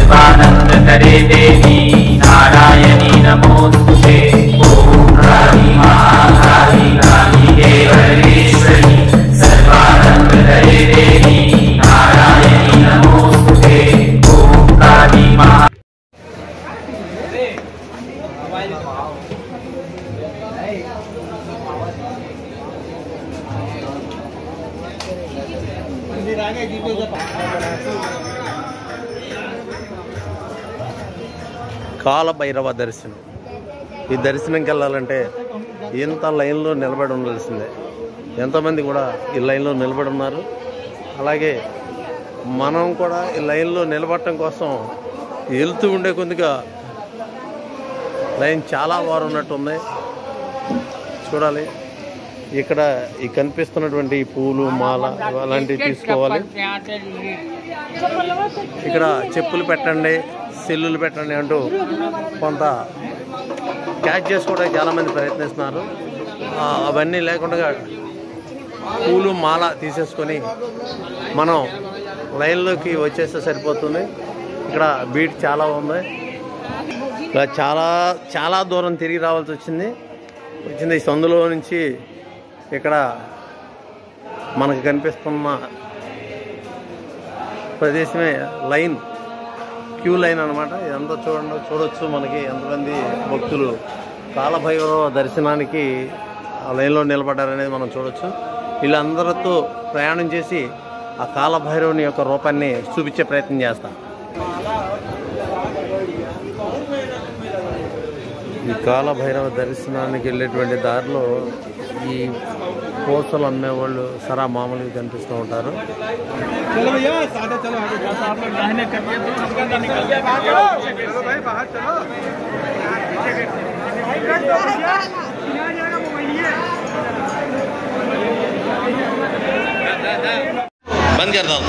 सर्वानंदकरे देवी नारायणी नमोस्तुते। ओम काली महाकाली काली केवलेश्वरी सर्वानंदकरे देवी नारायणी नमोस्तुते। ओम काली महा కాలభైరవ దర్శనం. ఈ దర్శనంకి వెళ్ళాలంటే ఇంత లైన్లో నిలబడి ఉండాల్సిందే. ఎంతమంది కూడా ఈ లైన్లో నిలబడి ఉన్నారు. అలాగే మనం కూడా ఈ లైన్లో నిలబడటం కోసం వెళ్తూ ఉండే కొద్దిగా లైన్ చాలా వారు ఉన్నట్టుంది. చూడాలి. ఇక్కడ ఈ కనిపిస్తున్నటువంటి పూలు మాల అలాంటివి తీసుకోవాలి. ఇక్కడ చెప్పులు పెట్టండి, సెల్లులు పెట్టండి అంటూ కొంత క్యాచ్ చేసుకోవడానికి చాలామంది ప్రయత్నిస్తున్నారు. అవన్నీ లేకుండా పూలు మాల తీసేసుకొని మనం లైన్లోకి వచ్చేస్తే సరిపోతుంది. ఇక్కడ బీట్ చాలా ఉంది. ఇలా చాలా దూరం తిరిగి రావాల్సి వచ్చింది. ఈ సందులో నుంచి ఇక్కడ మనకు కనిపిస్తున్న ప్రదేశమే లైన్, క్యూ లైన్ అనమాట. ఇదంతా చూడొచ్చు మనకి ఎంతమంది భక్తులు కాలభైరవ దర్శనానికి ఆ లైన్లో నిలబడ్డారనేది మనం చూడొచ్చు. వీళ్ళందరితో ప్రయాణం చేసి ఆ కాలభైరవుని యొక్క రూపాన్ని చూపించే ప్రయత్నం చేస్తాం. ఈ కాలభైరవ దర్శనానికి వెళ్ళేటువంటి దారిలో ఈ పూసలు అమ్మేవాళ్ళు సరా మామూలుగా కనిపిస్తూ ఉంటారు. బంద్ చేద్దాం.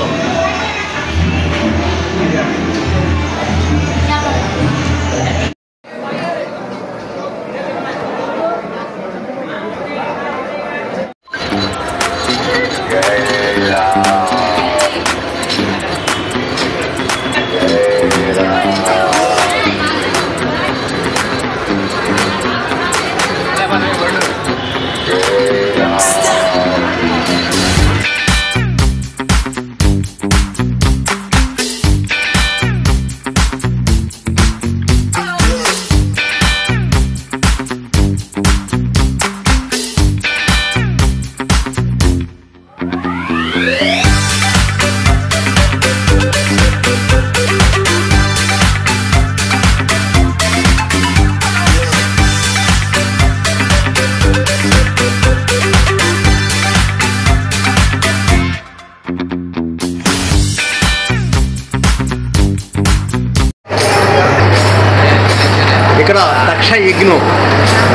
ఇక్కడ దక్ష యజ్ఞం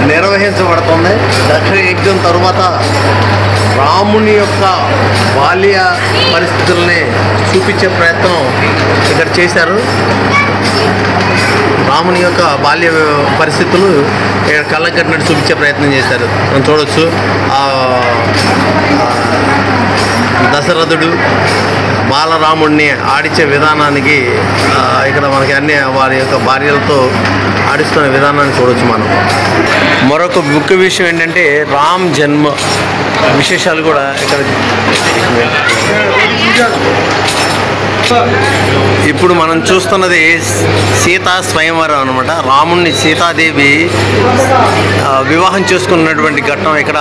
నిర్వహించబడుతుంది. దక్ష యజ్ఞం తరువాత రాముని యొక్క బాల్య పరిస్థితుల్ని చూపించే ప్రయత్నం ఇక్కడ చేశారు. రాముని యొక్క బాల్య పరిస్థితులు ఇక్కడ కళ్ళకు కట్టినట్టు చూపించే ప్రయత్నం చేశారు. మనం చూడవచ్చు. దశరథుడు బాలరాముడిని ఆడించే విధానానికి ఇక్కడ మనకి అన్ని వారి యొక్క భార్యలతో ఆడిస్తున్న విధానాన్ని చూడవచ్చు మనం. మరొక ముఖ్య విషయం ఏంటంటే రామ్ జన్మ విశేషాలు కూడా ఇక్కడ. ఇప్పుడు మనం చూస్తున్నది సీతా స్వయంవరం అనమాట. రాముణ్ణి సీతాదేవి వివాహం చేసుకున్నటువంటి ఘట్టం ఇక్కడ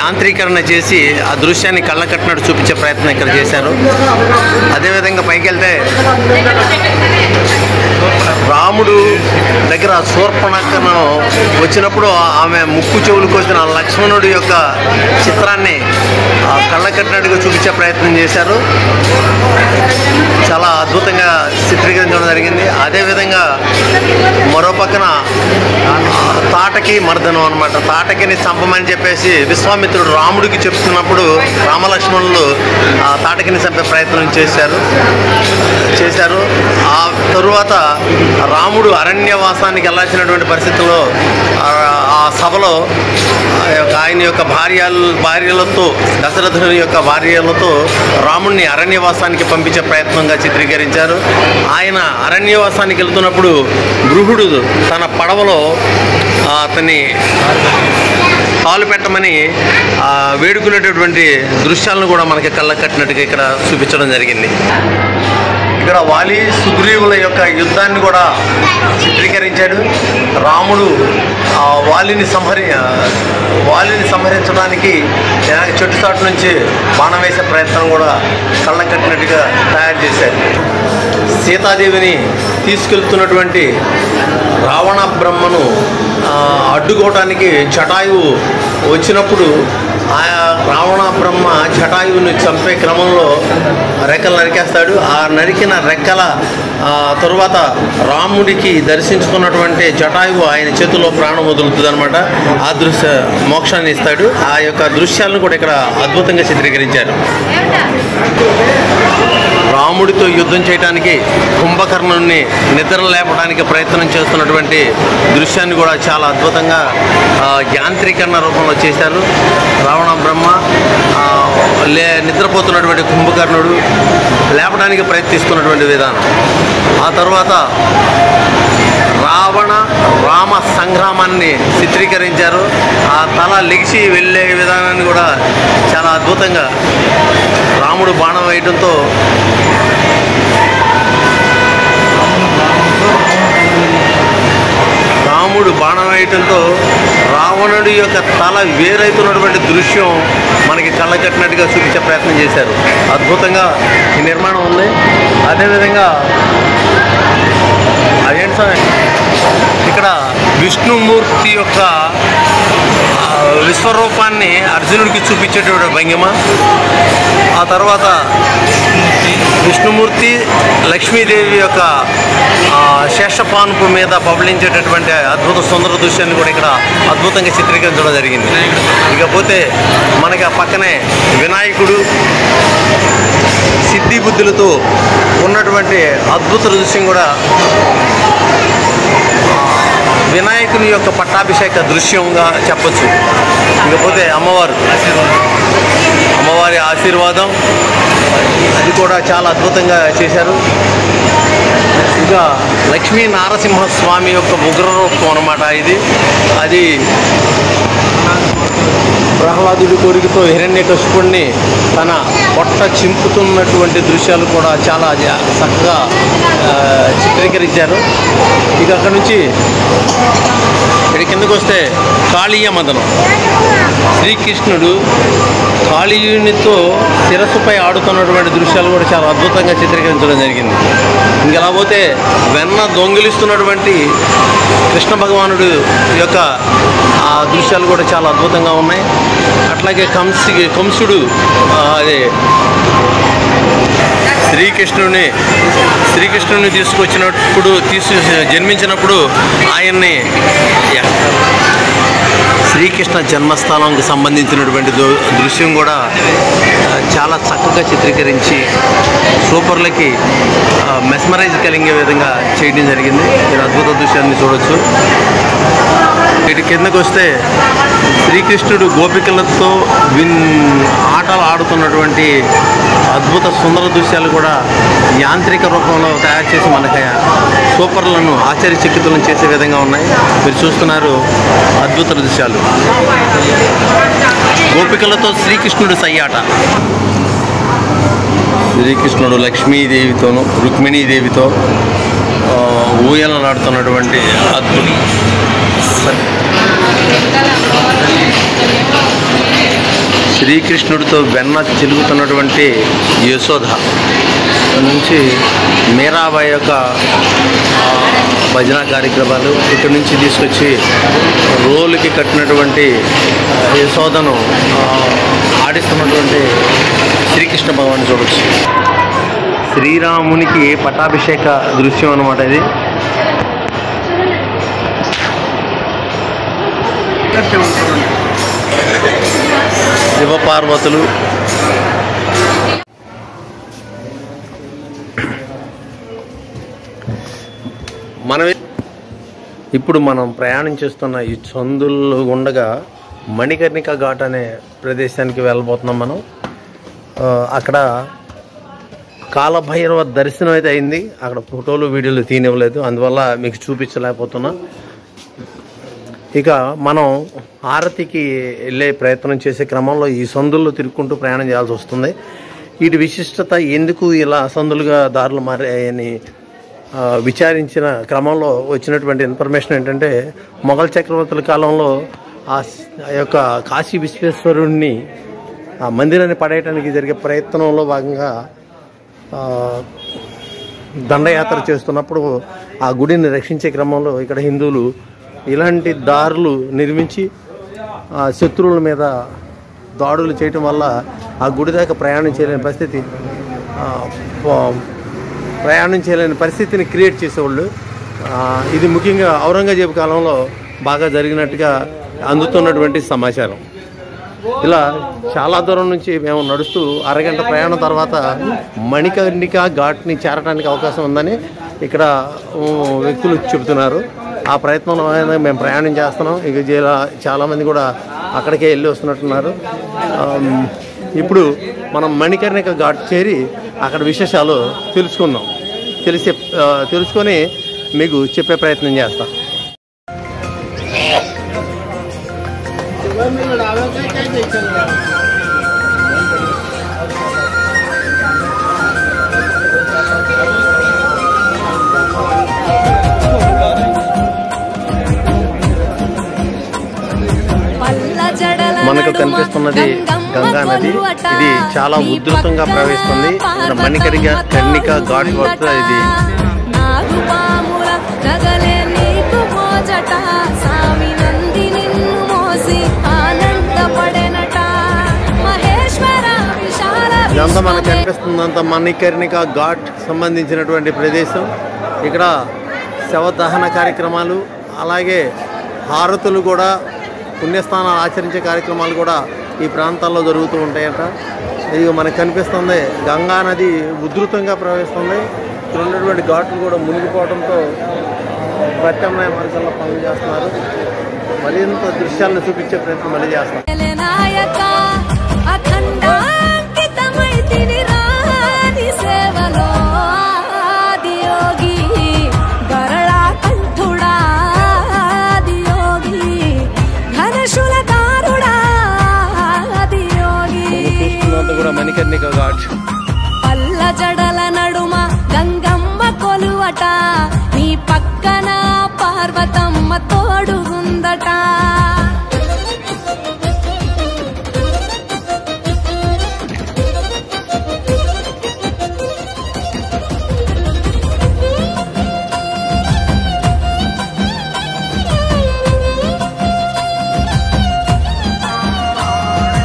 యాంత్రీకరణ చేసి ఆ దృశ్యాన్ని కళ్ళ కట్టినట్టు చూపించే ప్రయత్నం ఇక్కడ చేశారు. అదేవిధంగా పైకి వెళ్తే రాముడు దగ్గర శూర్పణఖను వచ్చినప్పుడు ఆమె ముక్కు చెవులు కోసిన లక్ష్మణుడి యొక్క చిత్రాన్ని కళ్ళ కట్టినట్టుగా చూపించే ప్రయత్నం చేశారు. చాలా అద్భుతంగా చిత్రీకరించడం జరిగింది. అదేవిధంగా మరో పక్కన తాటకి మర్దనం అనమాట. తాటకిని చంపమని చెప్పేసి విశ్వామిత్రుడు రాముడికి చెప్తున్నప్పుడు రామలక్ష్మణులు తాటకిని చంపే ప్రయత్నం చేశారు. ఆ తరువాత రాముడు అరణ్యవాసానికి వెళ్ళాల్సినటువంటి పరిస్థితుల్లో ఆ సభలో ఆయన యొక్క భార్యలతో దశరథుని యొక్క భార్యలతో రాముడిని అరణ్యవాసానికి పంపించే ప్రయత్నంగా చిత్రీకరించారు. ఆయన అరణ్యవాసానికి వెళ్తున్నప్పుడు బృహుడు తన పడవలో అతన్ని కాలు పెట్టమని వేడుకునేటటువంటి దృశ్యాలను కూడా మనకి కళ్ళకు కట్టినట్టుగా ఇక్కడ చూపించడం జరిగింది. ఇక్కడ వాలి సుగ్రీవుల యొక్క యుద్ధాన్ని కూడా చిత్రీకరించాడు. రాముడు వాలిని సంహరించడానికి చెట్టు చాటు నుంచి బాణం వేసే ప్రయత్నం కూడా కళ్ళకు కట్టినట్టుగా తయారు చేశారు. సీతాదేవిని తీసుకెళ్తున్నటువంటి రావణ బ్రహ్మను అడ్డుకోవడానికి జటాయువు వచ్చినప్పుడు ఆ రావణ బ్రహ్మ జటాయువుని చంపే క్రమంలో రెక్కలు నరికేస్తాడు. ఆ నరికిన రెక్కల తరువాత రాముడికి దర్శించుకున్నటువంటి జటాయువు ఆయన చేతుల్లో ప్రాణం వదులుతుంది అనమాట. ఆ మోక్షాన్ని ఇస్తాడు. ఆ యొక్క దృశ్యాలను కూడా ఇక్కడ అద్భుతంగా చిత్రీకరించారు. రాముడితో యుద్ధం చేయడానికి కుంభకర్ణుని నిద్ర లేపడానికి ప్రయత్నం చేస్తున్నటువంటి దృశ్యాన్ని కూడా చాలా అద్భుతంగా యాంత్రీకరణ రూపంలో చేశారు. రావణ బ్రహ్మ నిద్రపోతున్నటువంటి కుంభకర్ణుడు లేపడానికి ప్రయత్నిస్తున్నటువంటి విధానం. ఆ తర్వాత రామ సంగ్రామాన్ని చిత్రీకరించారు. ఆ తల లెగిసి వెళ్ళే విధానాన్ని కూడా చాలా అద్భుతంగా రాముడు బాణం వేయడంతో రావణుడి యొక్క తల వేరైతున్నటువంటి దృశ్యం మనకి కళ్ళకట్టినట్టుగా చూపించే ప్రయత్నం చేశారు. అద్భుతంగా ఈ నిర్మాణం ఉంది. అదేవిధంగా అదేంటి సార్, ఇక్కడ విష్ణుమూర్తి యొక్క విశ్వరూపాన్ని అర్జునుడికి చూపించేటువంటి భంగిమ. ఆ తర్వాత విష్ణుమూర్తి లక్ష్మీదేవి యొక్క శేషపానుపు మీద పబలించేటటువంటి అద్భుత సుందర దృశ్యాన్ని కూడా ఇక్కడ అద్భుతంగా చిత్రీకరించడం జరిగింది. ఇకపోతే మనకి ఆ పక్కనే వినాయకుడు సిద్ధి బుద్ధులతో ఉన్నటువంటి అద్భుత దృశ్యం కూడా వినాయకుని యొక్క పట్టాభిషేక దృశ్యంగా చెప్పచ్చు. ఇకపోతే అమ్మవారి ఆశీర్వాదం అది కూడా చాలా అద్భుతంగా చేశారు. ఇంకా లక్ష్మీ నారసింహస్వామి యొక్క ఉగ్రరూపం అన్నమాట ఇది. అది ప్రహ్లాదుడి కోరికతో హిరణ్యకశిపుడిని తన పొట్ట చింపుతున్నటువంటి దృశ్యాలు కూడా చాలా చక్కగా చిత్రీకరించారు. ఇక అక్కడి నుంచి ఇక్కడ కిందకు వస్తే కాళీయ మదనం. శ్రీకృష్ణుడు కాళీయునితో శిరస్సుపై ఆడుతున్నటువంటి దృశ్యాలు కూడా చాలా అద్భుతంగా చిత్రీకరించడం జరిగింది. ఇంకెలా పోతే వెన్న దొంగిలిస్తున్నటువంటి కృష్ణ భగవానుడు యొక్క ఆ దృశ్యాలు కూడా చాలా అద్భుతంగా ఉన్నాయి. అట్లాగే కంసుడు అదే శ్రీకృష్ణుని తీసుకొచ్చినప్పుడు జన్మించినప్పుడు ఆయన్ని శ్రీకృష్ణ జన్మస్థానంకి సంబంధించినటువంటి దృశ్యం కూడా చాలా చక్కగా చిత్రీకరించి సూపర్లకి మెస్మరైజ్ కలిగే విధంగా చేయడం జరిగింది. మీరు అద్భుత దృశ్యాన్ని చూడవచ్చు. ఇటు కిందకు వస్తే శ్రీకృష్ణుడు గోపికలతో ఆటలు ఆడుతున్నటువంటి అద్భుత సుందర దృశ్యాలు కూడా యాంత్రిక రూపంలో తయారు చేసి మనకి సూపర్లను ఆశ్చర్యచకితులను చేసే విధంగా ఉన్నాయి. మీరు చూస్తున్నారు అద్భుత దృశ్యాలు. గోపికలతో శ్రీకృష్ణుడు సయ్యాట. శ్రీకృష్ణుడు లక్ష్మీదేవితోనూ రుక్మిణీదేవితో ఊయలలాడుతున్నటువంటి అద్భుతం. శ్రీకృష్ణుడితో వెన్న చిలుగుతున్నటువంటి యశోద నుంచి మీరాబాయి యొక్క భజన కార్యక్రమాలు, ఇక్కడి నుంచి తీసుకొచ్చి రోలుకి కట్టినటువంటి యశోదను ఆడిస్తున్నటువంటి శ్రీకృష్ణ భగవాన్ని చూడవచ్చు. శ్రీరామునికి పట్టాభిషేక దృశ్యం అన్నమాట ఇది. శివపార్వతులు ఇప్పుడు మనం ప్రయాణం చేస్తున్న ఈ చందులు గుండగా మణికర్ణిక ఘాట్ అనే ప్రదేశానికి వెళ్ళబోతున్నాం మనం. అక్కడ కాలభైరవ దర్శనం అయితే అయింది. అక్కడ ఫోటోలు వీడియోలు తీయనివ్వలేదు, అందువల్ల మీకు చూపించలేకపోతున్నా. ఇక మనం హారతికి వెళ్ళే ప్రయత్నం చేసే క్రమంలో ఈ సందుల్లో తిరుక్కుంటూ ప్రయాణం చేయాల్సి వస్తుంది. వీటి విశిష్టత, ఎందుకు ఇలా సందులుగా దారులు మారాయని విచారించిన క్రమంలో వచ్చినటువంటి ఇన్ఫర్మేషన్ ఏంటంటే, మొఘల్ చక్రవర్తుల కాలంలో ఆ యొక్క కాశీ విశ్వేశ్వరుణ్ణి ఆ మందిరాన్ని పడేయడానికి జరిగే ప్రయత్నంలో భాగంగా దండయాత్ర చేస్తున్నప్పుడు ఆ గుడిని రక్షించే క్రమంలో ఇక్కడ హిందువులు ఇలాంటి దారులు నిర్మించి శత్రువుల మీద దాడులు చేయటం వల్ల ఆ గుడి దాకా ప్రయాణం చేయలేని పరిస్థితిని క్రియేట్ చేసేవాళ్ళు. ఇది ముఖ్యంగా ఔరంగజేబు కాలంలో బాగా జరిగినట్టుగా అందుతున్నటువంటి సమాచారం. ఇలా చాలా దూరం నుంచి మేము నడుస్తూ అరగంట ప్రయాణం తర్వాత మణికర్ణిక ఘాట్ని చేరడానికి అవకాశం ఉందని ఇక్కడ వ్యక్తులు చెబుతున్నారు. ఆ ప్రయత్నంలో మేము ప్రయాణం చేస్తున్నాం. ఇక చాలామంది కూడా అక్కడికే వెళ్ళి వస్తున్నట్టున్నారు. ఇప్పుడు మనం మణికర్ణిక ఘాట్ చేరి అక్కడ విశేషాలు తెలుసుకొని మీకు చెప్పే ప్రయత్నం చేస్తాం. మనకు కనిపిస్తున్నది గంగా నది. ఇది చాలా ఉధృతంగా ప్రవహిస్తుంది. మణికర్ణిక ఘాట్ వద్ద ఇది ఇదంతా మనకు కనిపిస్తుందంతా మణికర్ణిక ఘాట్ సంబంధించినటువంటి ప్రదేశం. ఇక్కడ శవదహన కార్యక్రమాలు, అలాగే హారతులు కూడా, పుణ్యస్థానాలు ఆచరించే కార్యక్రమాలు కూడా ఈ ప్రాంతాల్లో జరుగుతూ ఉంటాయట. ఇది మనకు కనిపిస్తుంది. గంగా నది ఉధృతంగా ప్రవహిస్తుంది. ఇక్కడ ఉన్నటువంటి ఘాట్లు కూడా మునిగిపోవడంతో ప్రత్యామ్నాయ మార్గాల్లో పనులు చేస్తున్నారు. మరింత దృశ్యాలను చూపించే ప్రయత్నం మళ్ళీ చేస్తున్నారు. మణికర్ణిక ఘాట్ పల్ల జడల నడుమ గంగమ్మ కొలువట, నీ పక్కన పార్వతమ్మ తోడుగుందట.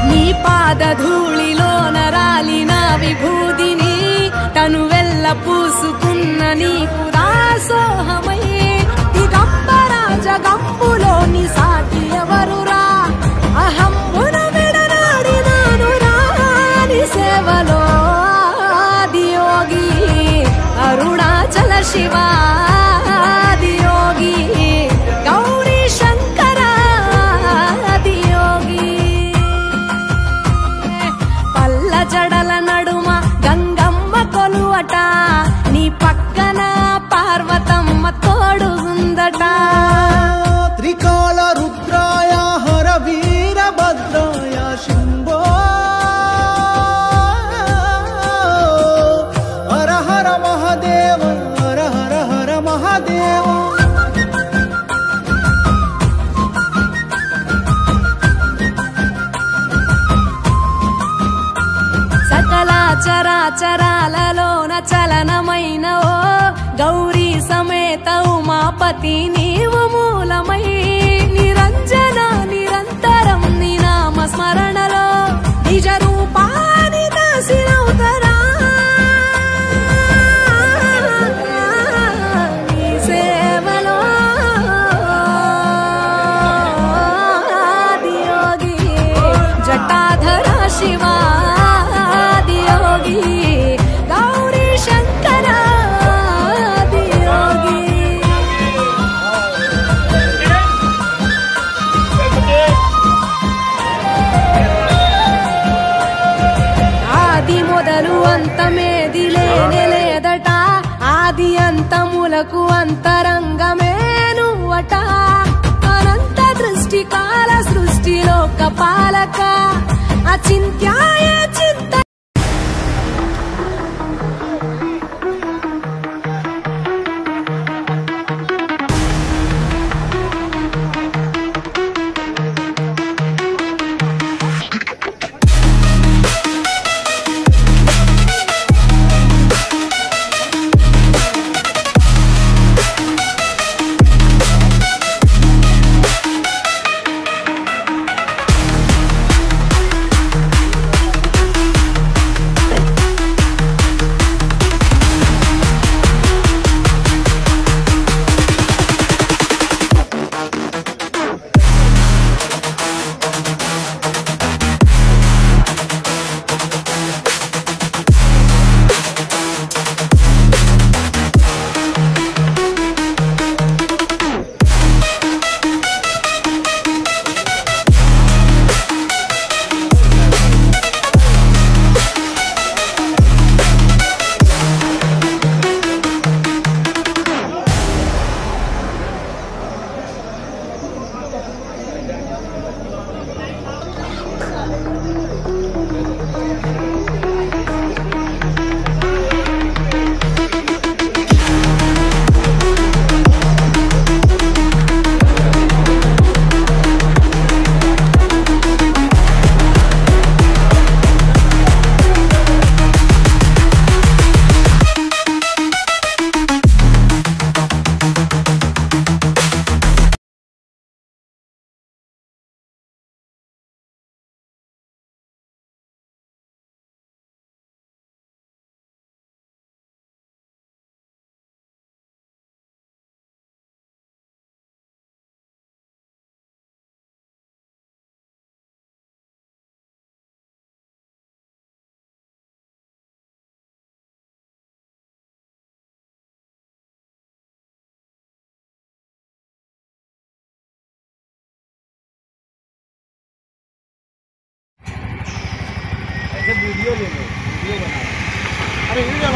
నీ పాదధూళిలో నరాలిన విభూదిని తను వెల్ల పూసుకున్న నీకు దాసోహమై, దిగంబర జగంబులోని సాటి ఎవరురా, అహంబున విడనాడినాను రాని సేవలో ఆదియోగి, అరుణాచల శివ ఆదియోగి, గౌరీ శంకర ఆదియోగి. పల్ల జడల నడుమ గంగమ్మ కొలువట, నీ పక్కన పార్వతమ్మ తోడుగుందట. త్రికాల రుద్రాయ హర వీరభద్రాయ శంభో, హర హర మహాదేవ, హర హర హర మహాదేవ. సకల చరాచరాలలోన చలనమైన ఓ గౌరీ సమేత ఉమాపతి నీవు మూలమై, నిరంజన నిరంతరం నీ నామ స్మరణలో నిజ రూపాని దాసినవుతరా. నీ సేవలో ఆదియోగి, జటాధర శివ ఆదియోగి, గౌరీ శంకర ఆదియోగి. అంతకు అంతరంగమే నువ్వట అనంత దృష్టి కాల సృష్టిలో కపాలక అచింత్యాయ చింత वीडियो ले लो, वीडियो बना। अरे वीडियो